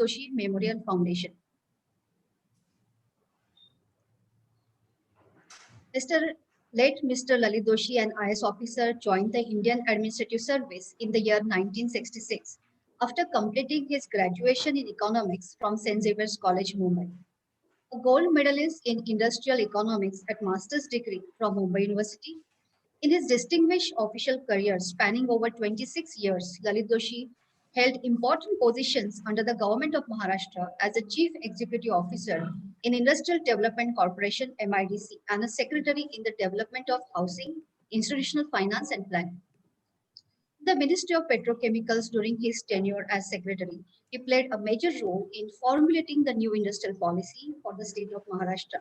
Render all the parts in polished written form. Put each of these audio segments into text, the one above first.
Doshi Memorial Foundation. Late Mr. Lalit Doshi, an IS officer, joined the Indian Administrative Service in the year 1966 after completing his graduation in economics from St. Xavier's College, Mumbai. A gold medalist in industrial economics at master's degree from Mumbai University. In his distinguished official career spanning over 26 years, Lalit Doshi held important positions under the government of Maharashtra as a chief executive officer in Industrial Development Corporation MIDC and a secretary in the development of housing, institutional finance and planning. The Ministry of Petrochemicals during his tenure as secretary, he played a major role in formulating the new industrial policy for the state of Maharashtra.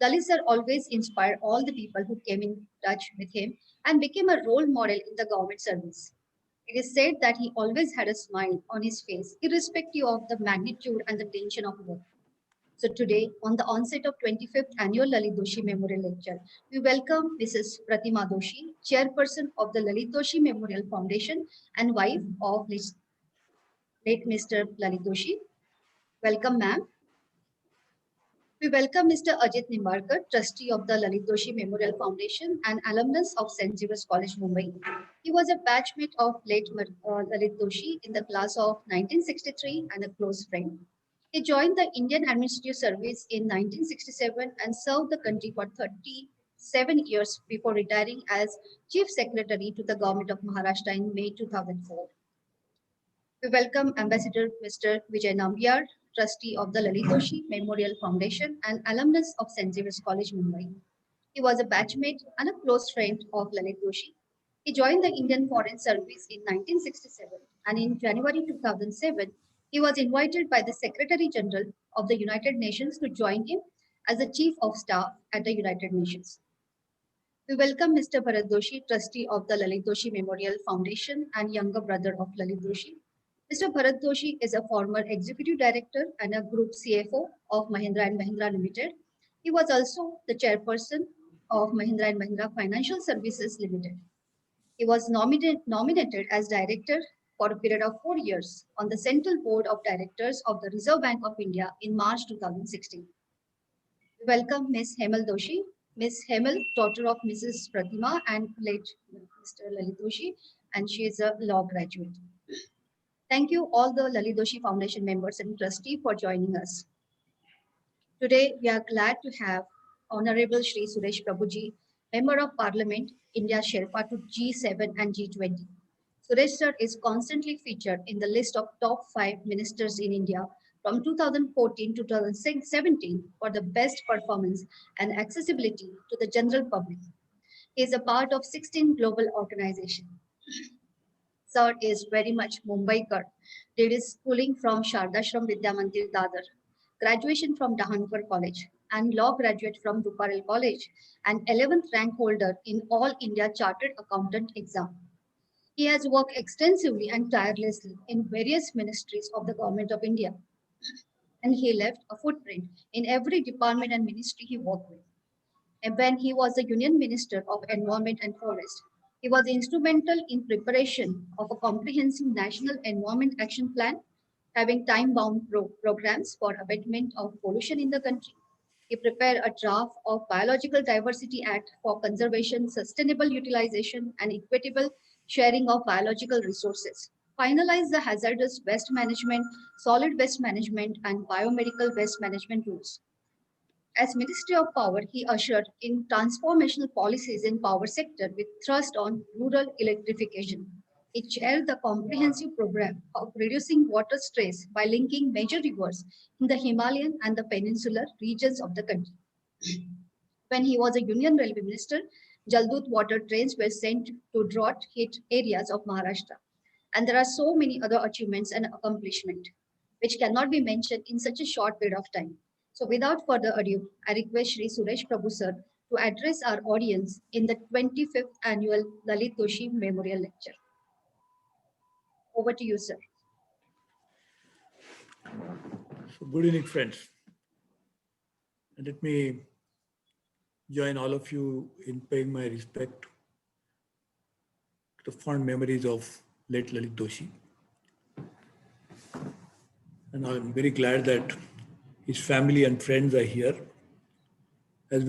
Dalit sir always inspired all the people who came in touch with him and became a role model in the government service. It is said that he always had a smile on his face, irrespective of the magnitude and the tension of work. So today, on the onset of 25th Annual Lalit Doshi Memorial Lecture, we welcome Mrs. Pratima Doshi, Chairperson of the Lalit Doshi Memorial Foundation and wife of late Mr. Lalit Doshi. Welcome, ma'am. We welcome Mr. Ajit Nimbarkar, trustee of the Lalit Doshi Memorial Foundation and alumnus of St. Xavier's College, Mumbai. He was a batchmate of late Lalit Doshi in the class of 1963 and a close friend. He joined the Indian Administrative Service in 1967 and served the country for 37 years before retiring as Chief Secretary to the Government of Maharashtra in May 2004. We welcome Ambassador Mr. Vijay Nambiar, trustee of the Lalit Doshi Memorial Foundation and alumnus of St. Xavier's College, Mumbai. He was a batchmate and a close friend of Lalit Doshi. He joined the Indian Foreign Service in 1967 and in January 2007, he was invited by the Secretary General of the United Nations to join him as the Chief of Staff at the United Nations. We welcome Mr. Bharat Doshi, trustee of the Lalit Doshi Memorial Foundation and younger brother of Lalit Doshi. Mr. Bharat Doshi is a former executive director and a group CFO of Mahindra & Mahindra Limited. He was also the chairperson of Mahindra & Mahindra Financial Services Limited. He was nominated as director for a period of 4 years on the Central Board of Directors of the Reserve Bank of India in March 2016. We welcome Ms. Hemal Doshi. Ms. Hemal, daughter of Mrs. Pratima and late Mr. Lalit Doshi, and she is a law graduate. Thank you all the Lalit Doshi Foundation members and trustee for joining us. Today, we are glad to have Honorable Shri Suresh Prabhuji, Member of Parliament, India Sherpa to G7 and G20. Suresh sir is constantly featured in the list of top 5 ministers in India from 2014 to 2017 for the best performance and accessibility to the general public. He is a part of 16 global organizations. Sir is very much Mumbaikar. Did his schooling from Shardashram Vidya Mandir, Dadar, graduation from Dahankar College, and law graduate from Ruparel College, and 11th rank holder in All India Chartered Accountant exam. He has worked extensively and tirelessly in various ministries of the Government of India, and he left a footprint in every department and ministry he worked with. And when he was the Union Minister of Environment and Forest, he was instrumental in preparation of a comprehensive National Environment Action Plan, having time-bound programs for abatement of pollution in the country. He prepared a draft of Biological Diversity Act for conservation, sustainable utilization, and equitable sharing of biological resources. Finalized the hazardous waste management, solid waste management, and biomedical waste management rules. As Ministry of Power, he ushered in transformational policies in power sector with thrust on rural electrification. He chaired the comprehensive program of reducing water stress by linking major rivers in the Himalayan and the peninsular regions of the country. When he was a Union Railway Minister, Jaldut water trains were sent to drought-hit areas of Maharashtra. And there are so many other achievements and accomplishments which cannot be mentioned in such a short period of time. So without further ado, I request Shri Suresh Prabhu sir to address our audience in the 25th Annual Lalit Doshi Memorial Lecture. Over to you, sir. So good evening, friends. And let me join all of you in paying my respect to the fond memories of late Lalit Doshi. and I'm very glad that his family and friends are here, as well